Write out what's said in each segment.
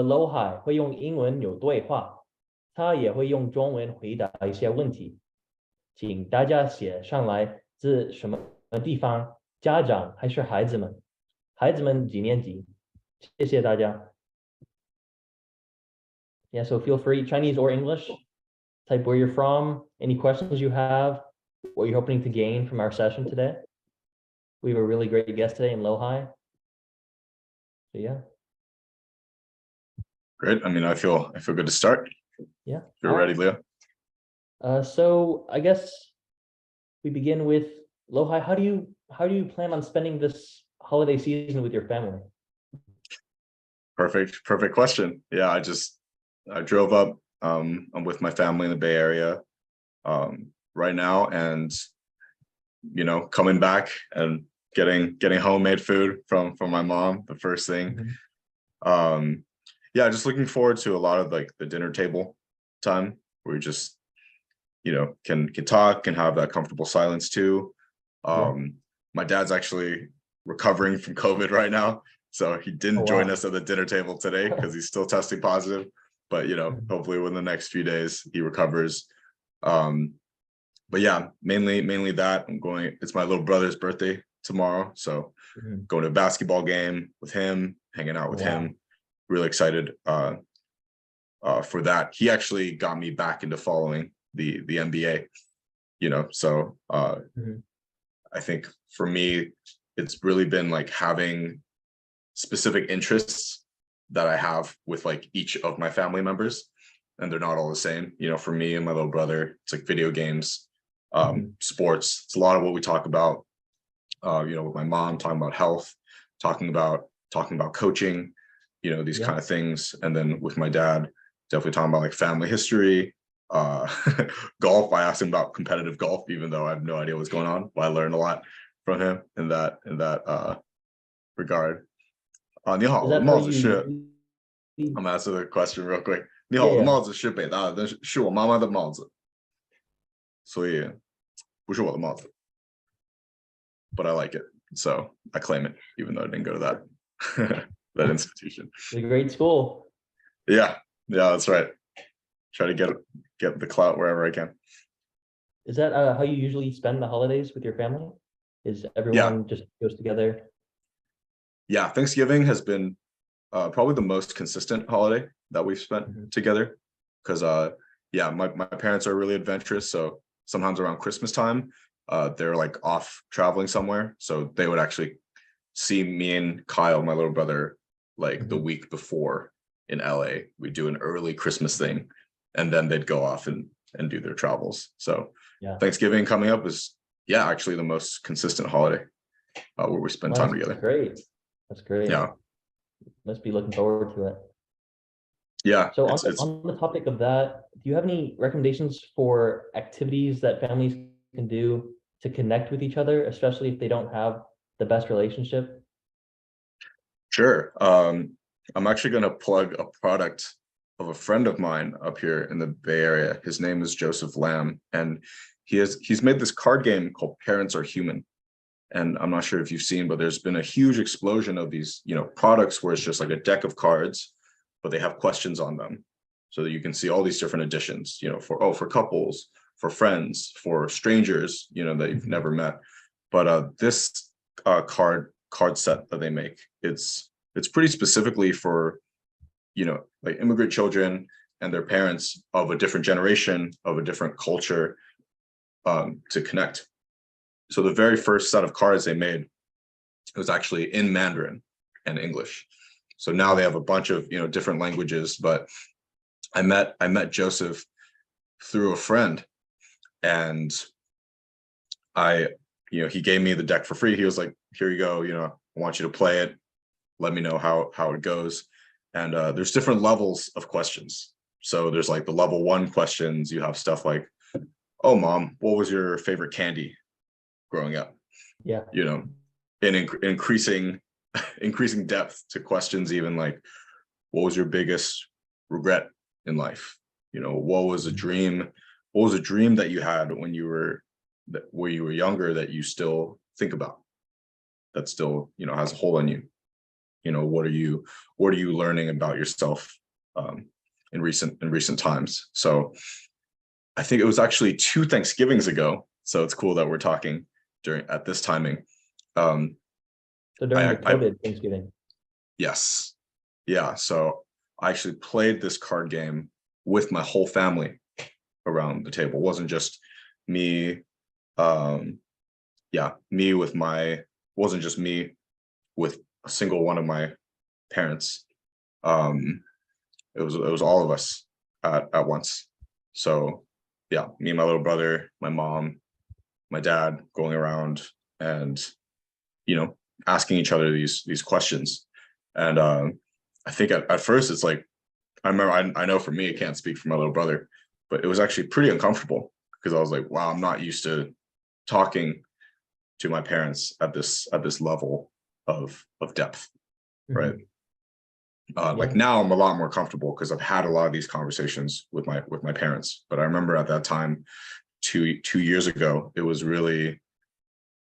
楼海会用英文有对话，他也会用中文回答一些问题，请大家写上来自什么地方，家长还是孩子们？孩子们几年级？谢谢大家。Yeah, so feel free, Chinese or English, type where you're from, any questions you have, what you're hoping to gain from our session today. We have a really great guest today in Lohi. So yeah. Great. I mean, I feel good to start. Yeah. If you're ready, Leo. So I guess we begin with Lohi. How do you plan on spending this holiday season with your family? Perfect question. Yeah, I drove up. I'm with my family in the Bay Area right now, and coming back and getting homemade food from my mom. The first thing. Yeah, just looking forward to a lot of like the dinner table time where we just can talk and have that comfortable silence too. My dad's actually recovering from COVID right now, so he didn't join us at the dinner table today because he's still testing positive, but hopefully within the next few days he recovers. But yeah, mainly that. It's my little brother's birthday tomorrow, so going to a basketball game with him, hanging out with him. Really excited for that. He actually got me back into following the NBA, so I think for me it's really been like having specific interests that I have with like each of my family members, and they're not all the same. For me and my little brother, it's like video games, sports. It's a lot of what we talk about, with my mom, talking about health, talking about coaching, these kind of things. And then with my dad, definitely talking about like family history, golf. I asked him about competitive golf, even though I have no idea what's going on, but I learned a lot from him in that regard. 你好，我的帽子是 I'm gonna answer the question real quick. 你好，我的帽子是北大的，但是我妈妈的帽子，所以不是我的帽子。But I like it, so I claim it, even though I didn't go to that institution. It's a great school. Yeah, that's right. Try to get the clout wherever I can. Is that how you usually spend the holidays with your family? Is everyone just goes together? Yeah, Thanksgiving has been probably the most consistent holiday that we've spent together, because my parents are really adventurous, so sometimes around Christmas time they're like off traveling somewhere, so they would actually see me and Kyle, my little brother, like the week before in LA. We do an early Christmas thing, and then they'd go off and do their travels. So Thanksgiving coming up is actually the most consistent holiday where we spend time together. That's great. Yeah, must be looking forward to it. Yeah. So on the topic of that, do you have any recommendations for activities that families can do to connect with each other, especially if they don't have the best relationship? Sure. I'm actually going to plug a product of a friend of mine up here in the Bay Area. His name is Joseph Lamb, and he's made this card game called Parents Are Human. And I'm not sure if you've seen, but there's been a huge explosion of these, products where it's just like a deck of cards, but they have questions on them, so that you can see all these different editions, for couples, for friends, for strangers, that you've never met. But this card set that they make, it's pretty specifically for, like immigrant children and their parents of a different generation, of a different culture, to connect. So the very first set of cards they made was actually in Mandarin and English. So now they have a bunch of different languages. But I met Joseph through a friend, and he gave me the deck for free. He was like, "Here you go. I want you to play it. Let me know how it goes." And there's different levels of questions. So there's like the level 1 questions. You have stuff like, "Oh, mom, what was your favorite candy growing up?" And increasing depth to questions, even like, what was your biggest regret in life? What was a dream that you had when you were younger that you still think about, that still has a hold on you? what are you learning about yourself in recent times. So I think it was actually 2 Thanksgivings ago. So it's cool that we're talking at this timing. So during the COVID Thanksgiving. Yes. Yeah. So I actually played this card game with my whole family around the table. It wasn't just me. Wasn't just me with a single one of my parents. It was all of us at once. So yeah, me and my little brother, my mom, my dad going around and asking each other these questions. And I think at first it's like, I remember, I know for me, I can't speak for my little brother, but it was actually pretty uncomfortable because I was like, wow, I'm not used to talking to my parents at this level of depth, right? Like now I'm a lot more comfortable because I've had a lot of these conversations with my parents. But I remember at that time, two years ago, it was really,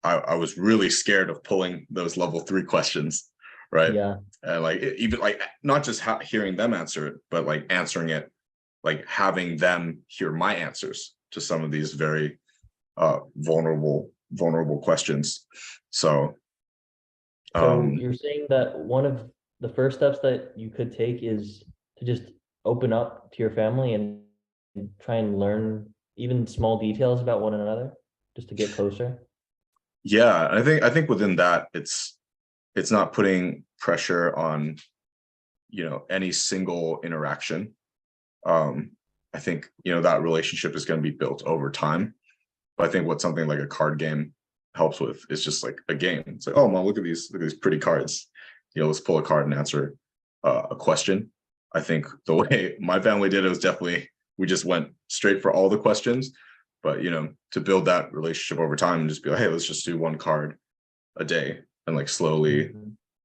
I was really scared of pulling those level 3 questions, right? Yeah. And like even like not just hearing them answer it, but like answering it, like having them hear my answers to some of these very vulnerable questions. So you're saying that one of the first steps that you could take is to just open up to your family and try and learn even small details about one another, just to get closer. Yeah, I think within that, it's not putting pressure on any single interaction. I think that relationship is going to be built over time. But I think what something like a card game helps with is just like a game. It's like, oh, mom, look at these pretty cards. Let's pull a card and answer a question. I think the way my family did it was definitely, we just went straight for all the questions. But to build that relationship over time and just be like, hey, let's just do 1 card a day and like slowly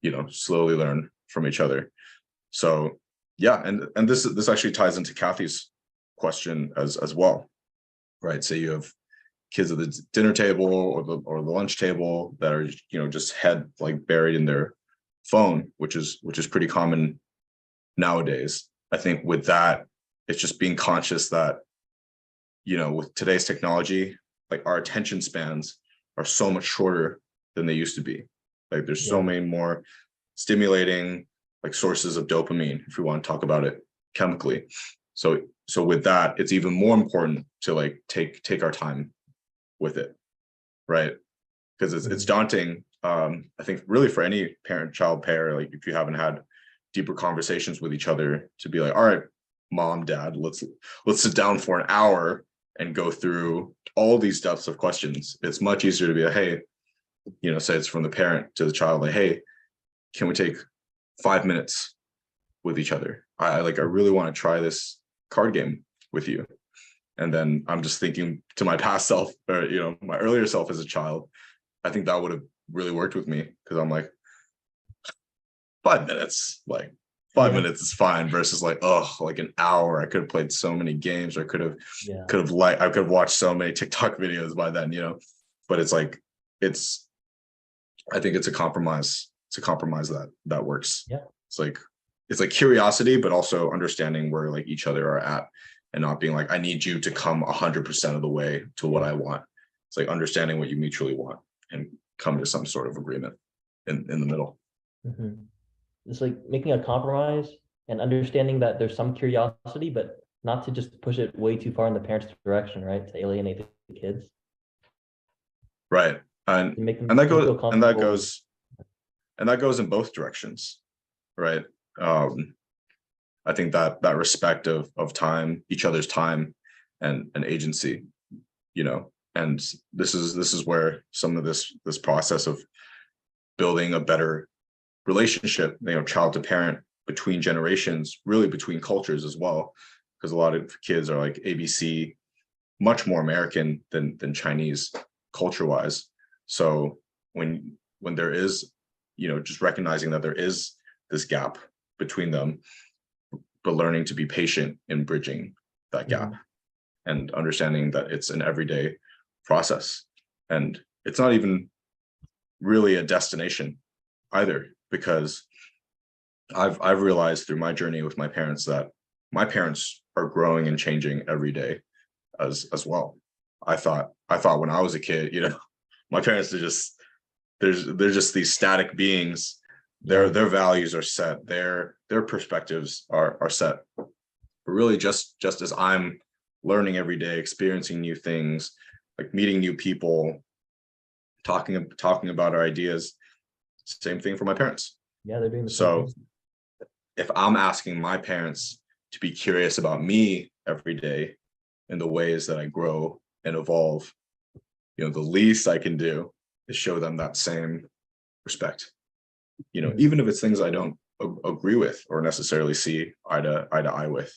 learn from each other. So yeah, and this actually ties into Kathy's question as well, right? So you have kids at the dinner table or the lunch table that are just head like buried in their phone, which is pretty common nowadays. I think with that, it's just being conscious that with today's technology, like our attention spans are so much shorter than they used to be. Like there's so many more stimulating like sources of dopamine, if we want to talk about it chemically. So with that, it's even more important to like take our time with it, right? Because it's daunting. I think really for any parent-child pair, like if you haven't had deeper conversations with each other, to be like, all right, mom, dad, let's sit down for an hour and go through all these depths of questions. It's much easier to be like, hey, say it's from the parent to the child, like, hey, can we take 5 minutes with each other? I really want to try this card game with you. And then I'm just thinking to my past self, or my earlier self as a child, I think that would have really worked with me, because I'm like, 5 minutes, like 5 minutes is fine, versus like, oh, like an hour. I could have played so many games, or I could have watched so many TikTok videos by then, but it's like, I think it's a compromise. It's a compromise that works. Yeah. It's like curiosity, but also understanding where like each other are at, and not being like, I need you to come 100% of the way to what I want. It's like understanding what you mutually want and come to some sort of agreement in the middle. Mm-hmm. It's like making a compromise and understanding that there's some curiosity, but not to just push it way too far in the parents' direction, right? To alienate the kids. Right. And that goes in both directions, right? I think that respect of time, each other's time and agency, and this is where some of this process of building a better relationship, child to parent, between generations, really between cultures as well, because a lot of kids are like ABC, much more American than Chinese culture wise. So when there is, just recognizing that there is this gap between them, but learning to be patient in bridging that gap, and understanding that it's an everyday process, and it's not even really a destination either, because I've realized through my journey with my parents that my parents are growing and changing every day as well. I thought when I was a kid, my parents are just they're just these static beings. Their values are set, their perspectives are set. But really just as I'm learning every day, experiencing new things, like meeting new people, talking about our ideas, same thing for my parents. Yeah, they're doing the same So thing. if I'm asking my parents to be curious about me every day in the ways that I grow and evolve, the least I can do is show them that same respect. Even if it's things I don't agree with or necessarily see eye to eye with.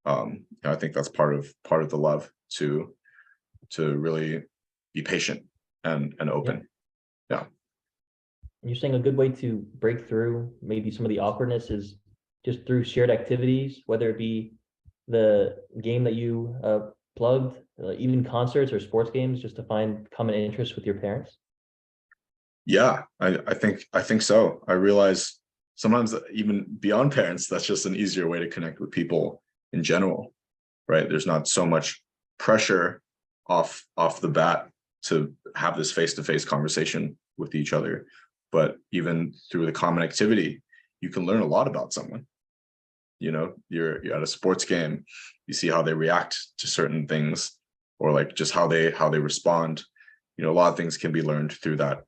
I think that's part of the love to really be patient and open. Yeah. You're saying a good way to break through maybe some of the awkwardness is just through shared activities, whether it be the game that you plugged, even concerts or sports games, just to find common interests with your parents? Yeah, I think so. I realize sometimes that even beyond parents, that's just an easier way to connect with people in general, right? There's not so much pressure off the bat to have this face-to-face conversation with each other. But even through the common activity, you can learn a lot about someone. You're at a sports game, you see how they react to certain things, or like just how they respond. A lot of things can be learned through that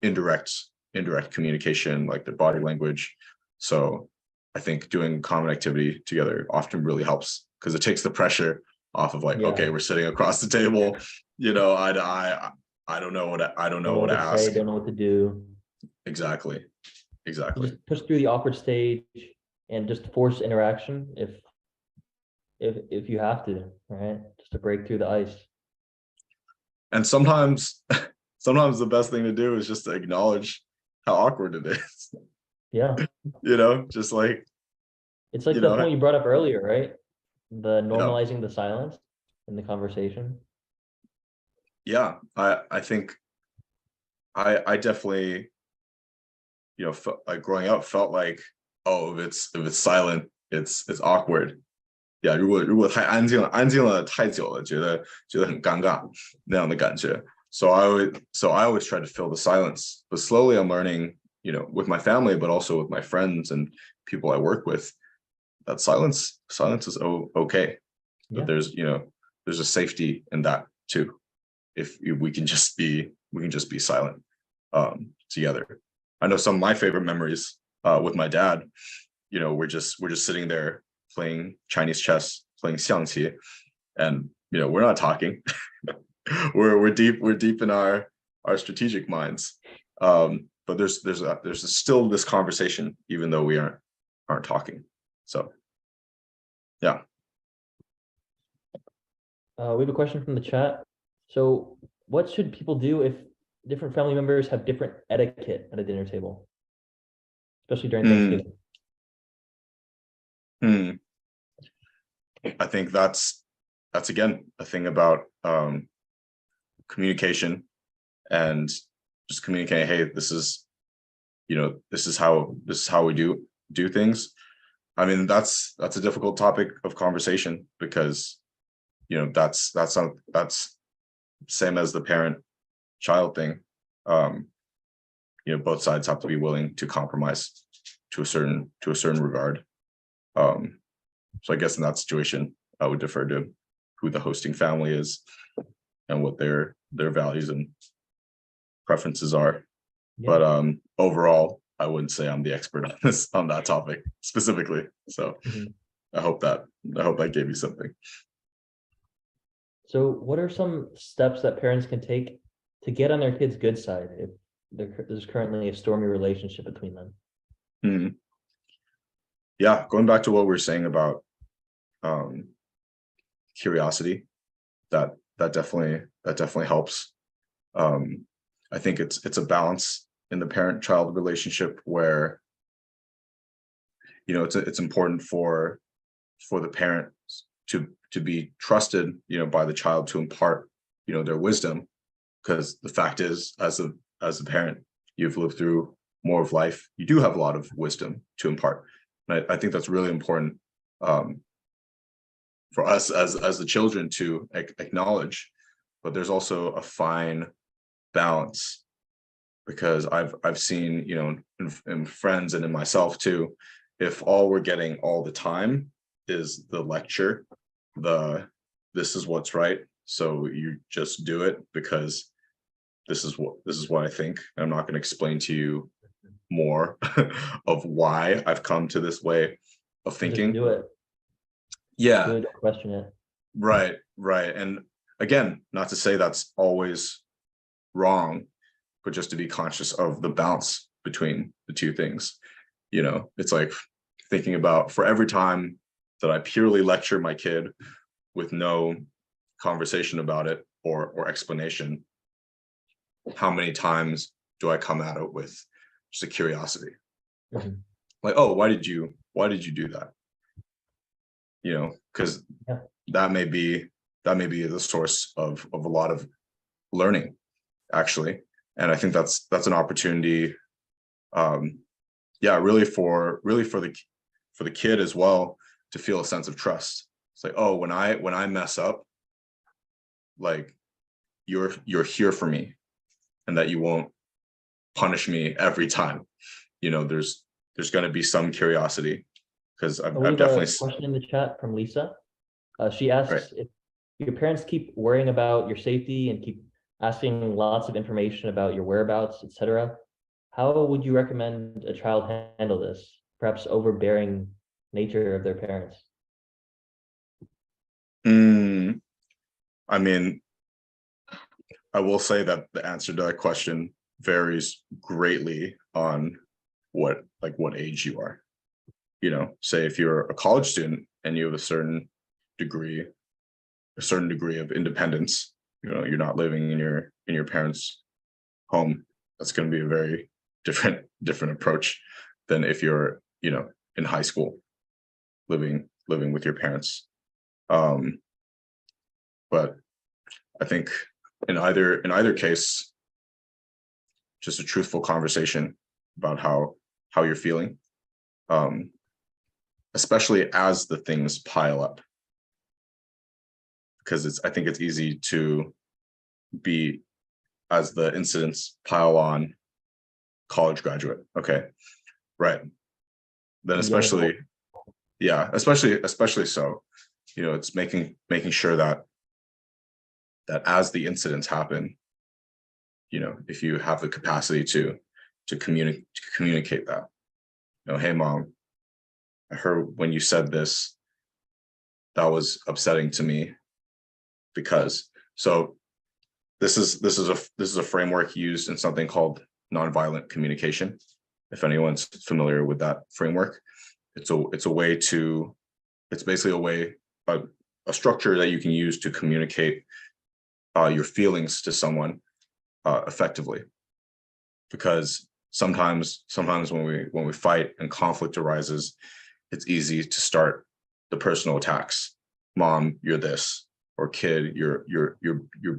indirect communication, like their body language. So I think doing common activity together often really helps because it takes the pressure off of like, okay, we're sitting across the table, eye to eye. I don't know what to ask. Say, don't know what to do. Exactly. You just push through the awkward stage and just force interaction if you have to, right? Just to break through the ice. And sometimes the best thing to do is just to acknowledge how awkward it is. Yeah. Just like it's like the point you brought up earlier, right? The normalizing the silence in the conversation. Yeah, I think I definitely, like growing up felt like, oh, if it's silent, it's awkward. Yeah, 如果太安静了太久了，觉得很尴尬那样的感觉。So I always try to fill the silence. But slowly I'm learning, with my family, but also with my friends and people I work with, that silence is okay. But there's a safety in that too. If we can just be silent together. I know some of my favorite memories with my dad, we're just sitting there playing Chinese chess, playing xiangqi, and we're not talking. we're deep in our strategic minds. But there's still this conversation, even though we aren't talking. So yeah. We have a question from the chat. So what should people do if different family members have different etiquette at a dinner table, especially during Thanksgiving? I think that's again a thing about communication and just communicating. Hey, this is how we do things. I mean, that's a difficult topic of conversation because that's same as the parent-child thing. Both sides have to be willing to compromise to a certain regard. So I guess in that situation, I would defer to who the hosting family is and what their values and preferences are. Yeah. But overall, I wouldn't say I'm the expert on that topic specifically. So I hope that gave you something. So what are some steps that parents can take to get on their kids' good side if there's currently a stormy relationship between them? Yeah, going back to what we were saying about curiosity, that definitely helps. I think it's a balance in the parent-child relationship where it's important for the parent to be trusted by the child to impart their wisdom, because the fact is, as a parent, you've lived through more of life, you do have a lot of wisdom to impart. And I think that's really important for us as the children to acknowledge, but there's also a fine balance, because I've seen, you know, in friends and in myself too, if all we're getting all the time is the lecture, this is what's right, so you just do it because this is what I think. I'm not going to explain to you more of why I've come to this way of thinking. Just do it. Yeah. Do it, don't question it. Right. And again, not to say that's always wrong, but just to be conscious of the balance between the two things. You know, it's like thinking about, for every time that I purely lecture my kid with no conversation about it or explanation, how many times do I come at it with just a curiosity? Mm-hmm. Like, oh, why did you do that? You know, because that may be the source of a lot of learning, actually. And I think that's an opportunity, really for the kid as well, to feel a sense of trust. It's like, oh, when I mess up, like you're here for me, and that you won't punish me every time. You know, there's going to be some curiosity, because I've definitely a question in the chat from Lisa. She asks, right, if your parents keep worrying about your safety and keep asking lots of information about your whereabouts, etc., how would you recommend a child handle this? Perhaps overbearing nature of their parents. I mean, I will say that the answer to that question varies greatly on what age you are. You know, say if you're a college student and you have a certain degree of independence, you know, you're not living in your parents' home, that's going to be a very different approach than if you're, you know, in high school living with your parents. But I think in either case, just a truthful conversation about how you're feeling, especially as the things pile up, because I think it's easy to be, as the incidents pile on, college graduate. Okay, right. Then especially so, you know, it's making sure that as the incidents happen, you know, if you have the capacity to communicate that, you know, hey mom, I heard when you said this, that was upsetting to me, because. So this is a framework used in something called nonviolent communication. If anyone's familiar with that framework, it's basically a structure that you can use to communicate your feelings to someone effectively. Because sometimes when we fight and conflict arises, it's easy to start the personal attacks. Mom, you're this, or kid, you're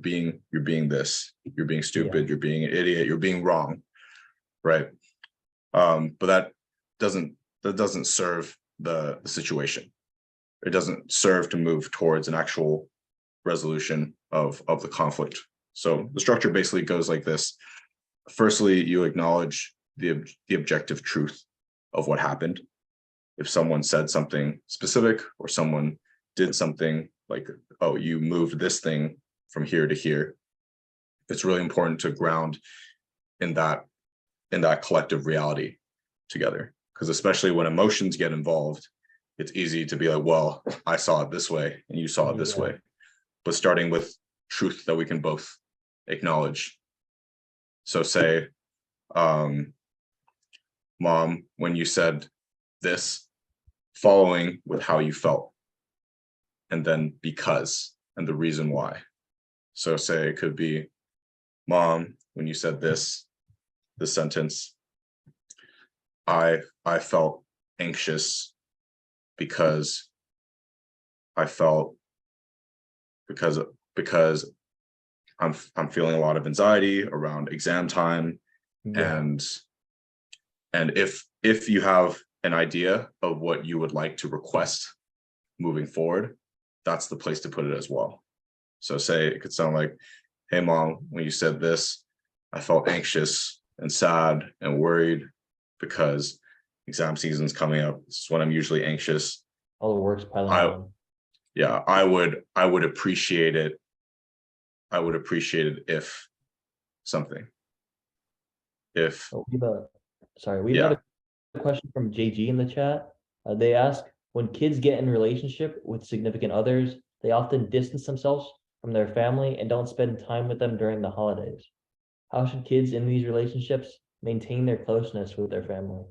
being this, you're being stupid, you're being an idiot, you're being wrong, right? But that doesn't serve the situation. It doesn't serve to move towards an actual resolution of the conflict. So the structure basically goes like this. Firstly, you acknowledge the objective truth of what happened. If someone said something specific, or someone did something like, oh, you moved this thing from here to here, it's really important to ground in that collective reality together. Because especially when emotions get involved, it's easy to be like, well, I saw it this way and you saw it this way. But starting with truth that we can both acknowledge. So say, mom, when you said this, following with how you felt, and then because, and the reason why. So say it could be, mom, when you said this sentence, I felt anxious because I'm feeling a lot of anxiety around exam time, and And if you have an idea of what you would like to request moving forward, that's the place to put it as well. So say it could sound like, hey mom, when you said this, I felt anxious and sad and worried because exam season's coming up. This is when I'm usually anxious. All the work's piling on. Yeah, I would appreciate it. I would appreciate it if something. If Oh, we have a question from JG in the chat. They ask, when kids get in relationship with significant others, they often distance themselves from their family and don't spend time with them during the holidays. How should kids in these relationships maintain their closeness with their family?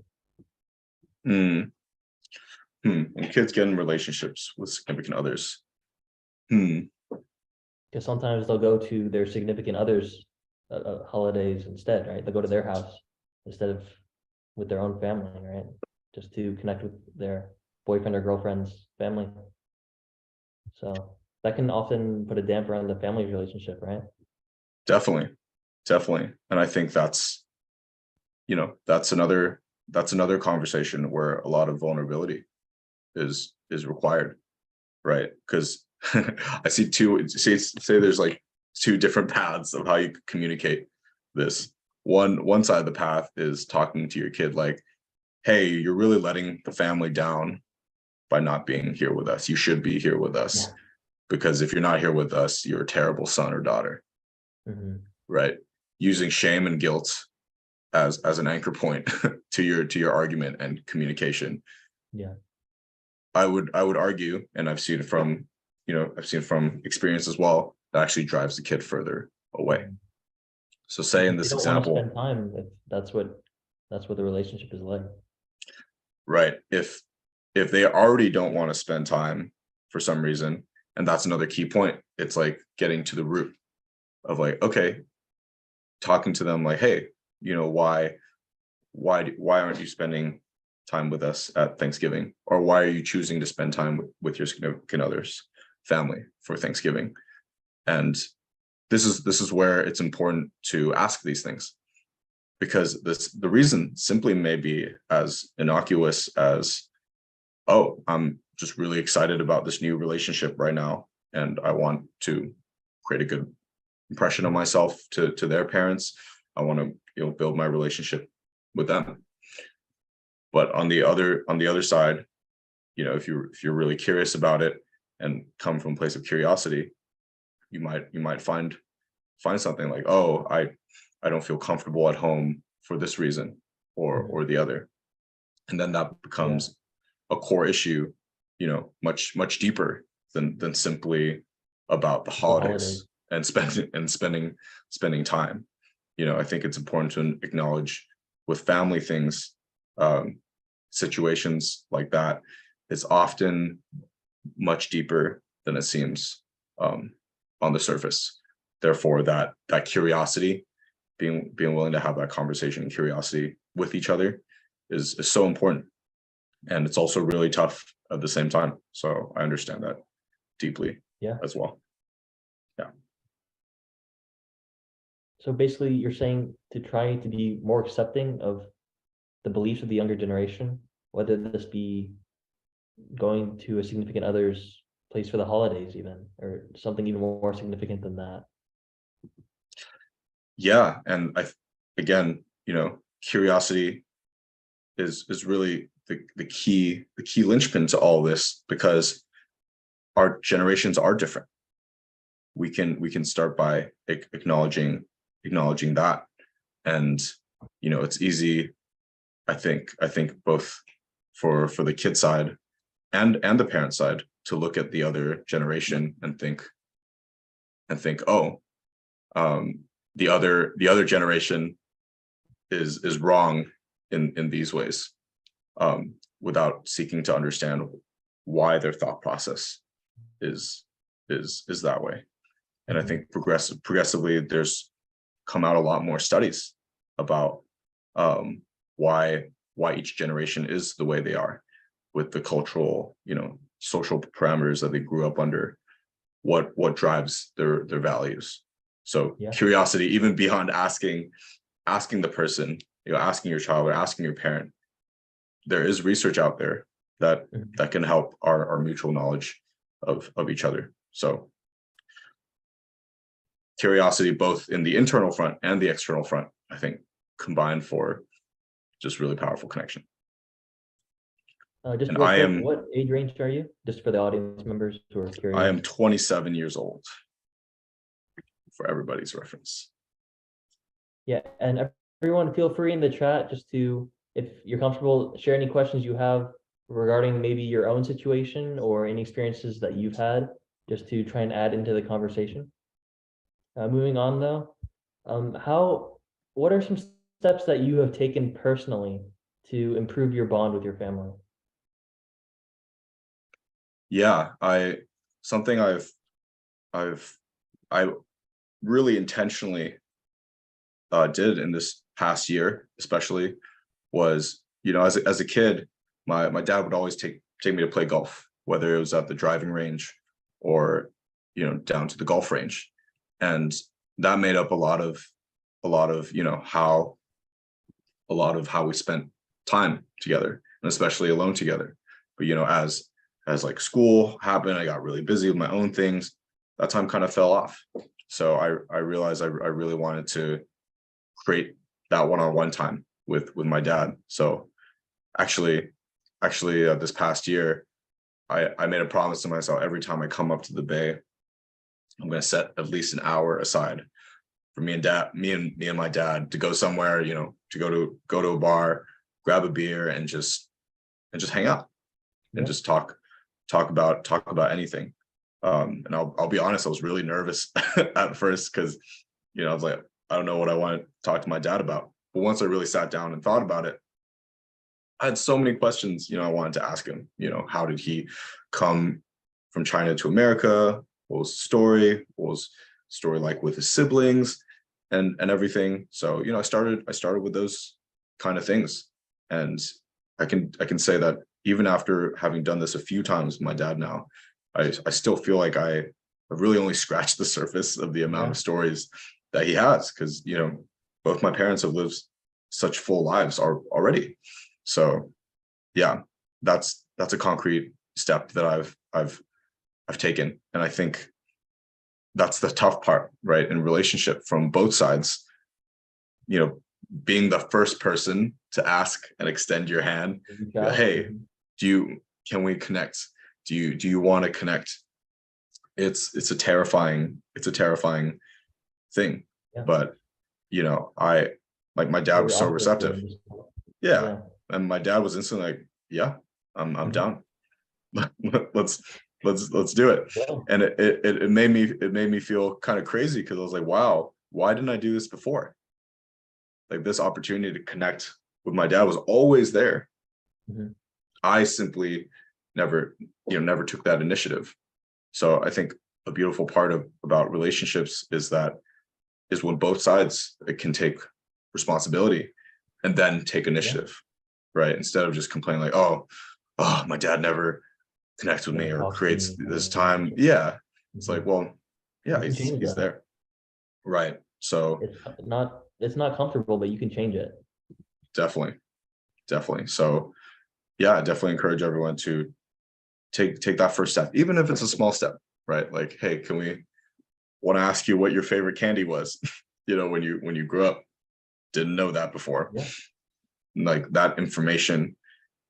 When kids get in relationships with significant others. Because sometimes they'll go to their significant others' holidays instead, right? They'll go to their house instead of with their own family, right? Just to connect with their boyfriend or girlfriend's family. So that can often put a damper on the family relationship, right? Definitely. And I think that's another conversation where a lot of vulnerability is required, right? Because I see there's like two different paths of how you communicate this. One side of the path is talking to your kid like, hey, you're really letting the family down by not being here with us. You should be here with us. Yeah. Because if you're not here with us, you're a terrible son or daughter. Right? Using shame and guilt as an anchor point to your argument and communication. Yeah. I would argue, and I've seen from experience as well, that actually drives the kid further away. So say in this example, spend time if that's what the relationship is like. Right. If they already don't want to spend time for some reason, and that's another key point, it's like getting to the root of like, okay, talking to them like, hey, why aren't you spending time with us at Thanksgiving? Or why are you choosing to spend time with your significant other's family for Thanksgiving? And this is where it's important to ask these things, because the reason simply may be as innocuous as, oh, I'm just really excited about this new relationship right now, and I want to create a good impression of myself to their parents. I want to build my relationship with them. But on the other side, if you're really curious about it and come from a place of curiosity, you might find something like, oh, I don't feel comfortable at home for this reason or the other. And then that becomes a core issue, much deeper than simply about the holidays and spending time. I think it's important to acknowledge with family things, situations like that, it's often much deeper than it seems on the surface. Therefore, that curiosity, being willing to have that conversation and curiosity with each other is so important. And it's also really tough at the same time. So I understand that deeply as well. Yeah. So basically you're saying to try to be more accepting of the beliefs of the younger generation, whether this be going to a significant other's place for the holidays even, or something even more significant than that. Yeah. And again, curiosity is really the key linchpin to all this, because our generations are different. We can start by acknowledging that. And it's easy, I think both for the kid side and the parent side to look at the other generation and think, oh, the other generation is wrong in these ways, without seeking to understand why their thought process is that way. And I think progressively there's come out a lot more studies about why each generation is the way they are, with the cultural, social parameters that they grew up under, what drives their values. So curiosity, even beyond asking the person, asking your child or asking your parent, there is research out there that can help our mutual knowledge of each other. So curiosity, both in the internal front and the external front, I think combined for just really powerful connection. Just real quick, what age range are you? Just for the audience members who are curious. I am 27 years old, for everybody's reference. Yeah, and everyone feel free in the chat just to, if you're comfortable, share any questions you have regarding maybe your own situation or any experiences that you've had, just to try and add into the conversation. Moving on though, what are some steps that you have taken personally to improve your bond with your family? Yeah, something I really intentionally did in this past year, especially, was, as a kid, my dad would always take me to play golf, whether it was at the driving range or down to the golf range, and that made up a lot of how we spent time together, and especially alone together. But as like school happened, I got really busy with my own things. That time kind of fell off. So I realized I really wanted to create that one-on-one time with my dad. So actually, this past year, I made a promise to myself: every time I come up to the Bay, I'm going to set at least an hour aside for me and my dad to go somewhere, to go to a bar, grab a beer, and just hang out, and just talk about anything. And I'll be honest, I was really nervous at first, because I was like, I don't know what I want to talk to my dad about. But once I really sat down and thought about it, I had so many questions, I wanted to ask him. How did he come from China to America? What was the story? What was the story like with his siblings and everything? So, I started with those kind of things. And I can say that even after having done this a few times with my dad now, I still feel like I've really only scratched the surface of the amount of stories that he has, because both my parents have lived such full lives already. So yeah, that's a concrete step that I've taken. And I think that's the tough part, right, in relationship from both sides. Being the first person to ask and extend your hand, hey, can we connect? Do you want to connect? It's a terrifying thing. But my dad was so receptive. And my dad was instantly like, yeah, I'm down. let's do it. And it made me feel kind of crazy, because I was like, wow, why didn't I do this before? Like, this opportunity to connect with my dad was always there. I simply never took that initiative. So I think a beautiful part about relationships is when both sides can take responsibility and then take initiative, right? Instead of just complaining like, oh, my dad never connects with me or creates this time. Yeah. It's like, well, yeah, he's there. Right. So it's not comfortable, but you can change it. Definitely. So yeah, I definitely encourage everyone to take that first step, even if it's a small step, right? Like, hey, want to ask you what your favorite candy was, when you grew up, didn't know that before. Like, that information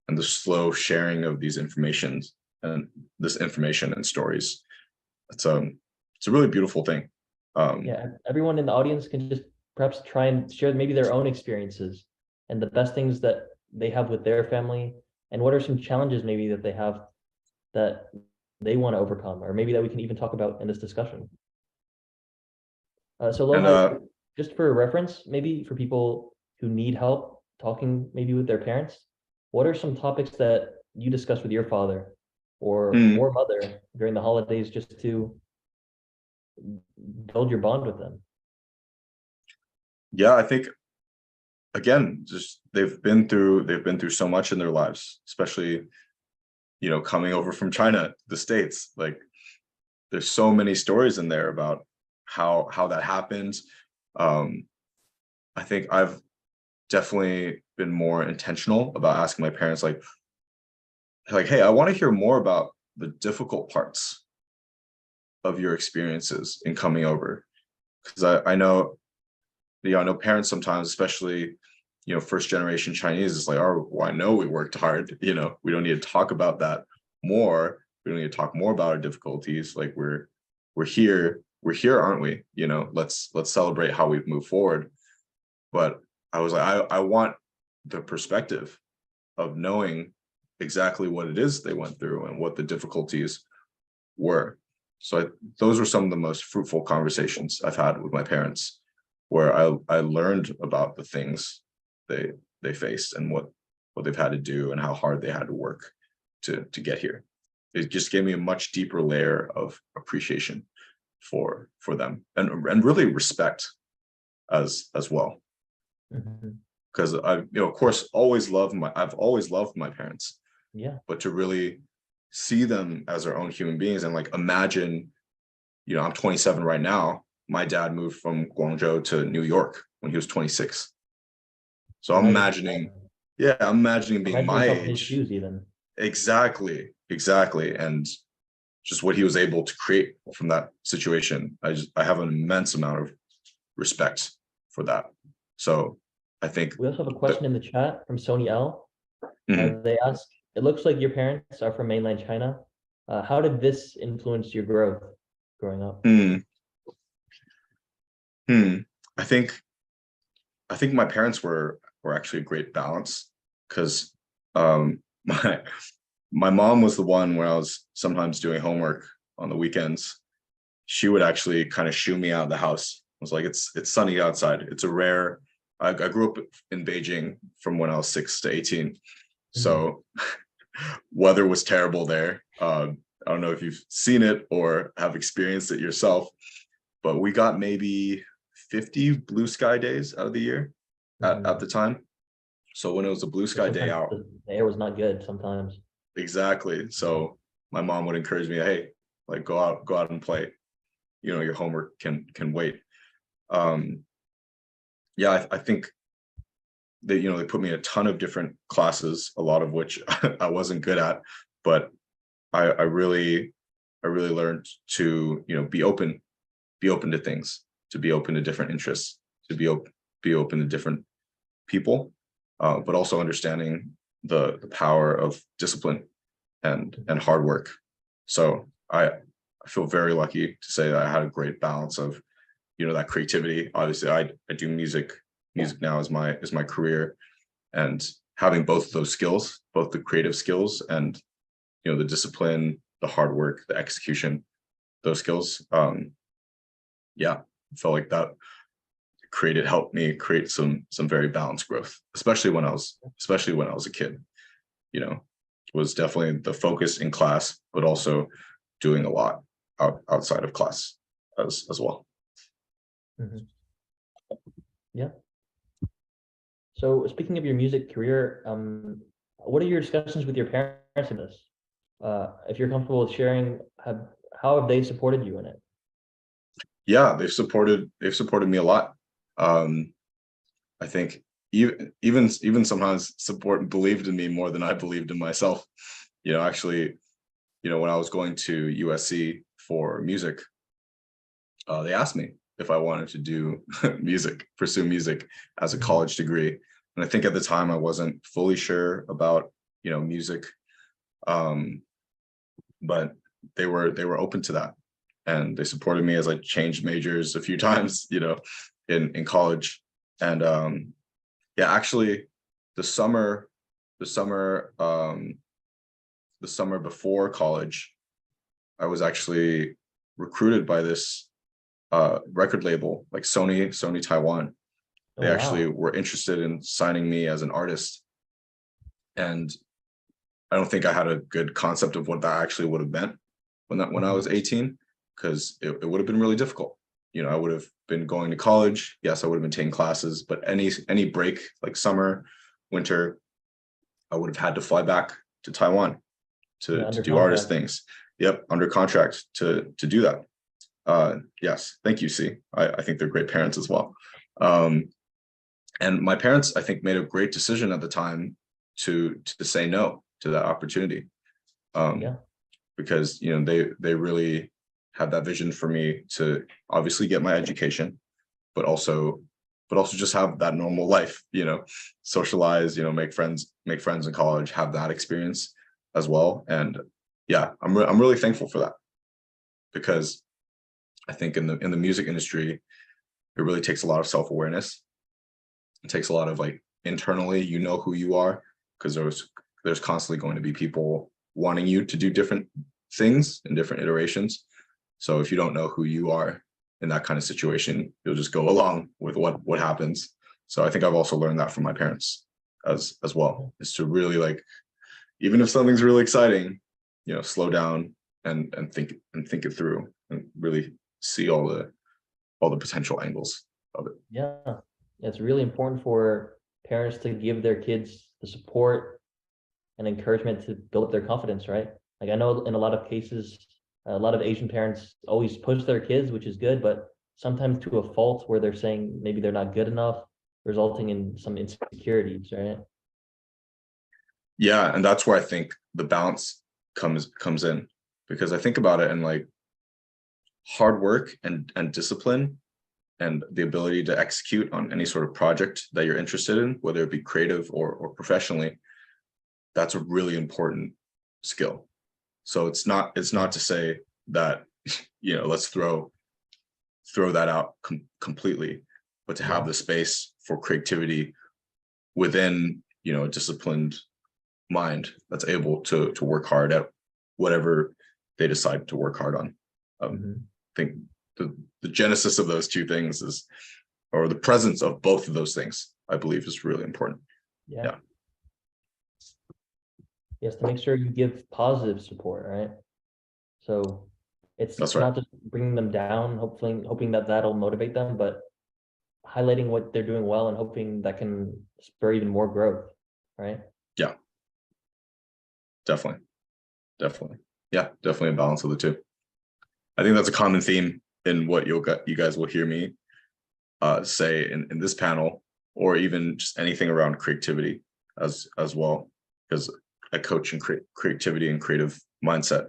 and the slow sharing of these informations and stories, it's a really beautiful thing. Everyone in the audience can just perhaps try and share maybe their own experiences and the best things that they have with their family, and what are some challenges maybe that they have that they want to overcome, or maybe that we can even talk about in this discussion. So Lohan, just for reference, maybe for people who need help talking maybe with their parents, what are some topics that you discuss with your father or mother during the holidays, just to build your bond with them? Yeah, I think, again, just they've been through so much in their lives, especially coming over from China to the States. Like, there's so many stories in there about how that happened. I think I've definitely been more intentional about asking my parents, like, hey, I want to hear more about the difficult parts of your experiences in coming over. Because I know, I know parents sometimes, especially, first generation Chinese, is like, oh, well, I know we worked hard. We don't need to talk about that more. We don't need to talk more about our difficulties. Like we're here, aren't we? Let's celebrate how we've moved forward. But I was like, I want the perspective of knowing exactly what it is they went through and what the difficulties were. So those were some of the most fruitful conversations I've had with my parents, where I learned about the things they faced and what they've had to do and how hard they had to work to get here. It just gave me a much deeper layer of appreciation for them and really respect as well. Because I, of course, I've always loved my parents. Yeah. But to really see them as their own human beings and like imagine, I'm 27 right now. My dad moved from Guangzhou to New York when he was 26. So I'm imagining being my age. His shoes even. Exactly. And just what he was able to create from that situation. I have an immense amount of respect for that. So I think we also have a question in the chat from Sony L. They ask, it looks like your parents are from mainland China. How did this influence your growth growing up? I think my parents were actually a great balance, because my mom was the one when I was sometimes doing homework on the weekends. She would actually kind of shoo me out of the house. I was like, it's sunny outside. It's a rare. I grew up in Beijing from when I was 6 to 18. So weather was terrible there. I don't know if you've seen it or have experienced it yourself, but we got maybe 50 blue sky days out of the year at the time. So when it was a blue sky day out, the air was not good sometimes. Exactly. So my mom would encourage me, hey, like go out and play. Your homework can wait. I think that, they put me in a ton of different classes, a lot of which I wasn't good at, but I really learned to, be open to things, to be open to different interests, to be open to different people, but also understanding the power of discipline and hard work. So I feel very lucky to say that I had a great balance of, that creativity. Obviously, I do music now is my career, and having both of those skills, both the creative skills and, the discipline, the hard work, the execution, those skills. I felt like that helped me create some very balanced growth, especially when I was a kid. Was definitely the focus in class, but also doing a lot outside of class as well. Yeah. So speaking of your music career, what are your discussions with your parents in this? If you're comfortable with sharing, how have they supported you in it? Yeah, they've supported me a lot. I think even sometimes believed in me more than I believed in myself. Actually, when I was going to USC for music, they asked me if I wanted to do pursue music as a college degree. And I think at the time I wasn't fully sure about, music. But they were open to that, and they supported me as I changed majors a few times, in college. And actually the summer before college, I was actually recruited by this record label, like Sony Taiwan. They actually were interested in signing me as an artist. And I don't think I had a good concept of what that actually would have meant when I was 18, because it would have been really difficult. I would have been going to college. Yes, I would have been taking classes, but any break, like summer, winter, I would have had to fly back to Taiwan to do artist things. Yep, under contract to do that. Yes, thank you, C. I think they're great parents as well. And my parents, I think, made a great decision at the time to say no to that opportunity. Yeah. Because, you know, they really had that vision for me to obviously get my education, but also just have that normal life, you know, socialize, you know, make friends in college, have that experience as well. And yeah, I'm really thankful for that, because I think in the music industry, it really takes a lot of self-awareness. It takes a lot of, like, internally, you know who you are, because there's constantly going to be people wanting you to do different things in different iterations. So if you don't know who you are in that kind of situation, you'll just go along with what happens. So I think I've also learned that from my parents as well, is to really, like, even if something's really exciting, you know, slow down and think it through, and really see all the potential angles of it. Yeah. It's really important for parents to give their kids the support and encouragement to build up their confidence, right? Like, I know in a lot of cases, a lot of Asian parents always push their kids, which is good, but sometimes to a fault, where they're saying maybe they're not good enough, resulting in some insecurities, right? Yeah, and that's where I think the balance comes in, because I think about it, and, like, hard work and discipline and the ability to execute on any sort of project that you're interested in, whether it be creative or professionally, that's a really important skill. So it's not to say that, you know, let's throw that out completely, but to have the space for creativity within, you know, a disciplined mind that's able to work hard at whatever they decide to work hard on. I think the genesis of those two things is, or the presence of both of those things, I believe, is really important. Yeah. Yes, to make sure you give positive support, right? So it's That's right. not just bringing them down, hoping that that'll motivate them, but highlighting what they're doing well and hoping that can spur even more growth, right? Yeah, definitely. Yeah, definitely a balance of the two. I think that's a common theme in what you guys will hear me say in this panel, or even just anything around creativity as well, because I coach in creativity and creative mindset.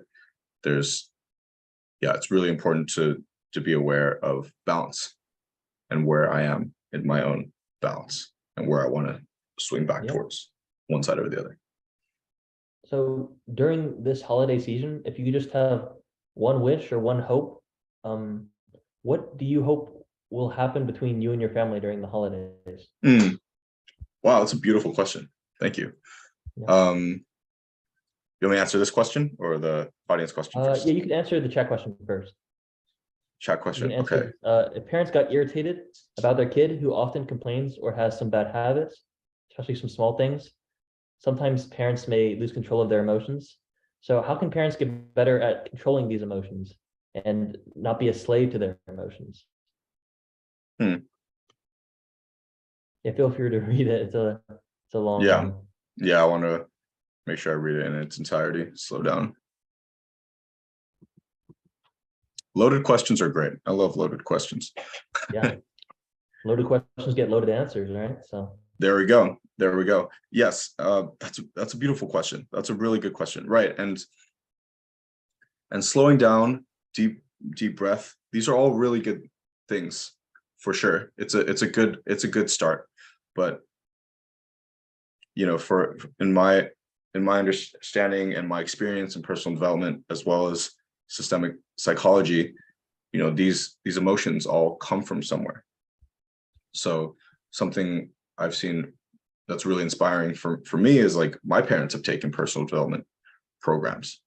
It's really important to be aware of balance, and where I am in my own balance, and where I want to swing back towards one side or the other. So during this holiday season, if you could just have one wish or one hope, what do you hope will happen between you and your family during the holidays? Wow, that's a beautiful question. Thank you. Yeah. You want me to answer this question or the audience question first? Yeah, you can answer the chat question first. Chat question. Answer, okay. If parents got irritated about their kid who often complains or has some bad habits, especially some small things, sometimes parents may lose control of their emotions. So how can parents get better at controlling these emotions and not be a slave to their emotions? Yeah, feel free to read it. It's a long one. Yeah, I want to make sure I read it in its entirety. Slow down. Loaded questions are great. I love loaded questions. Yeah. Loaded questions get loaded answers, right? So there we go. Yes, that's a beautiful question. That's a really good question, right? And slowing down, deep breath. These are all really good things, for sure. It's a good start, but, you know, in my understanding and my experience in personal development, as well as systemic psychology, you know, these emotions all come from somewhere. So something I've seen that's really inspiring for me is, like, my parents have taken personal development programs,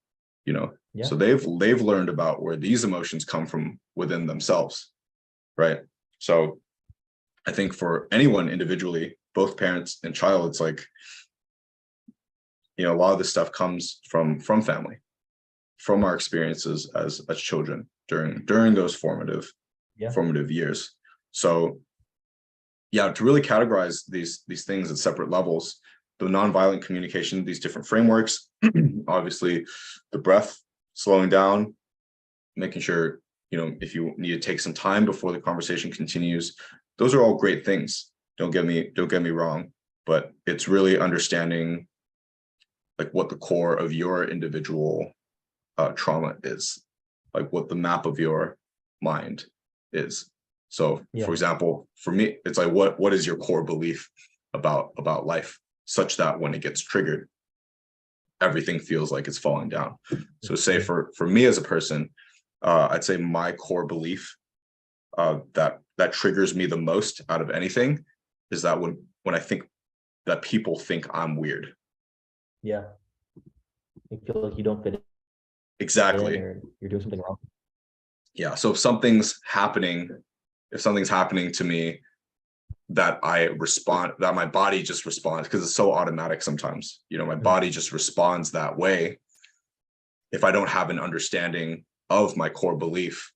you know. So they've learned about where these emotions come from within themselves, right? So I think for anyone individually, both parents and child, it's like, you know, a lot of this stuff comes from family, from our experiences as children during those formative years. So yeah, to really categorize these things at separate levels, the nonviolent communication, these different frameworks, obviously the breath, slowing down, making sure, you know, if you need to take some time before the conversation continues, those are all great things. don't get me wrong, but it's really understanding like what the core of your individual trauma is, like what the map of your mind is. So Yeah. for example, for me, it's like what is your core belief about life, such that when it gets triggered, everything feels like it's falling down. So say for me as a person, I'd say my core belief that triggers me the most out of anything is that when I think that people think I'm weird. Yeah. You feel like you don't fit in, Exactly. or you're doing something wrong. Yeah. So if something's happening to me that that my body just responds, because it's so automatic sometimes, my body just responds that way. If I don't have an understanding of my core belief,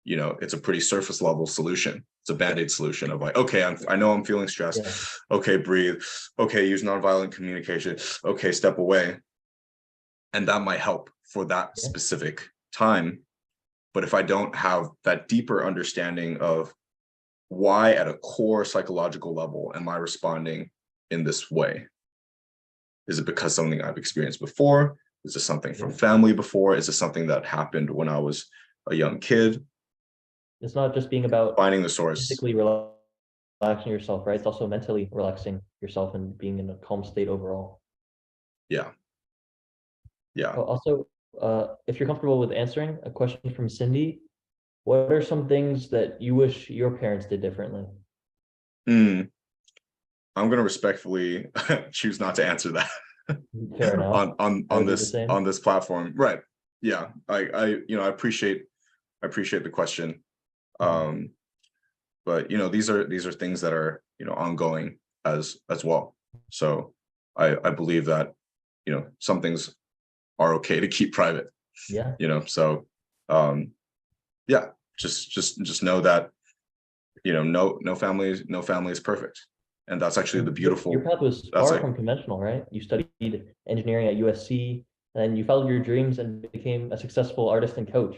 it's a pretty surface level solution. It's a band-aid solution of like, okay, I know I'm feeling stressed. Yeah. Okay, breathe. Okay, use nonviolent communication. Okay, step away. And that might help for that specific time. But if I don't have that deeper understanding of why at a core psychological level am I responding in this way? Is it because something I've experienced before? Is this something from family before? Is this something that happened when I was a young kid? It's not just being about finding the source. Physically relaxing yourself, right? It's also mentally relaxing yourself and being in a calm state overall. Yeah. Also, if you're comfortable with answering a question from Cindy, what are some things that you wish your parents did differently? I'm going to respectfully choose not to answer that. Fair enough. on this platform, right? Yeah, I appreciate the question, but these are things that are ongoing as well. So I believe that some things are okay to keep private. Yeah. So yeah, just know that no family is perfect, and that's actually the beautiful. Your path was far from conventional, right? You studied engineering at USC, and you followed your dreams and became a successful artist and coach,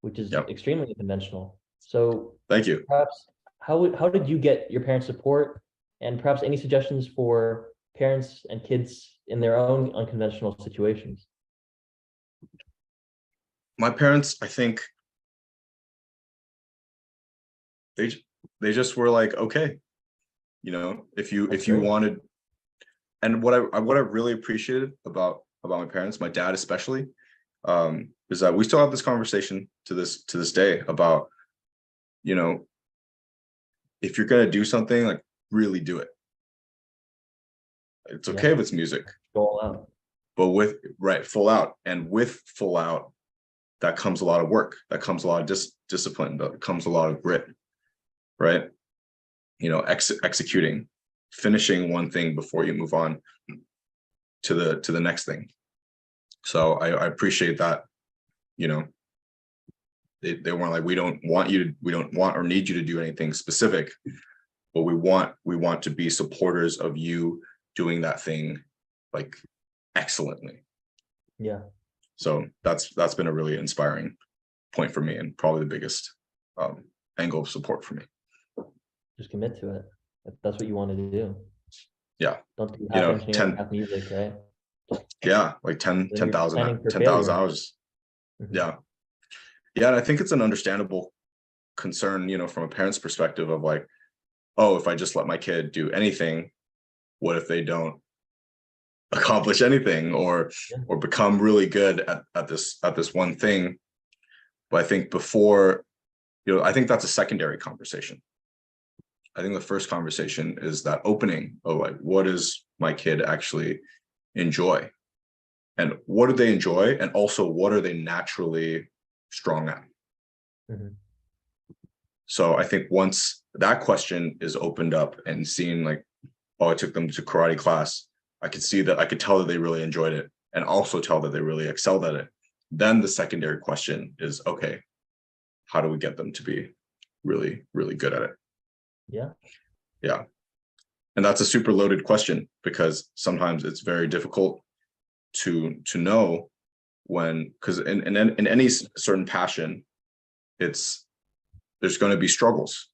which is extremely unconventional. So thank you. Perhaps how did you get your parents' support, and perhaps any suggestions for parents and kids in their own unconventional situations? My parents, I think they just were like, okay, if you wanted. And what I really appreciated about my parents, my dad especially, is that we still have this conversation to this day about, if you're gonna do something, like really do it. It's okay if it's music. Go all out. But full out, and with full out, that comes a lot of work. That comes a lot of discipline. That comes a lot of grit, right? Executing, finishing one thing before you move on to the next thing. So I appreciate that. They weren't like, we don't want or need you to do anything specific, but we want to be supporters of you doing that thing like excellently. Yeah. So that's been a really inspiring point for me, and probably the biggest angle of support for me. Just commit to it. If that's what you want to do. Yeah. Don't do half engineering, half music, right? Yeah, like 10,000 hours. Yeah. Yeah, and I think it's an understandable concern, from a parent's perspective of like, oh, if I just let my kid do anything, what if they don't accomplish anything or become really good at this one thing? But I think before, I think that's a secondary conversation. I think the first conversation is that opening of like, what does my kid actually enjoy? And what do they enjoy? And also, what are they naturally strong at? So I think once that question is opened up and seen, like, oh, I took them to karate class, I could tell that they really enjoyed it, and also tell that they really excelled at it. Then the secondary question is, okay, how do we get them to be really, really good at it? Yeah. And that's a super loaded question, because sometimes it's very difficult to know when, because in any certain passion, there's going to be struggles,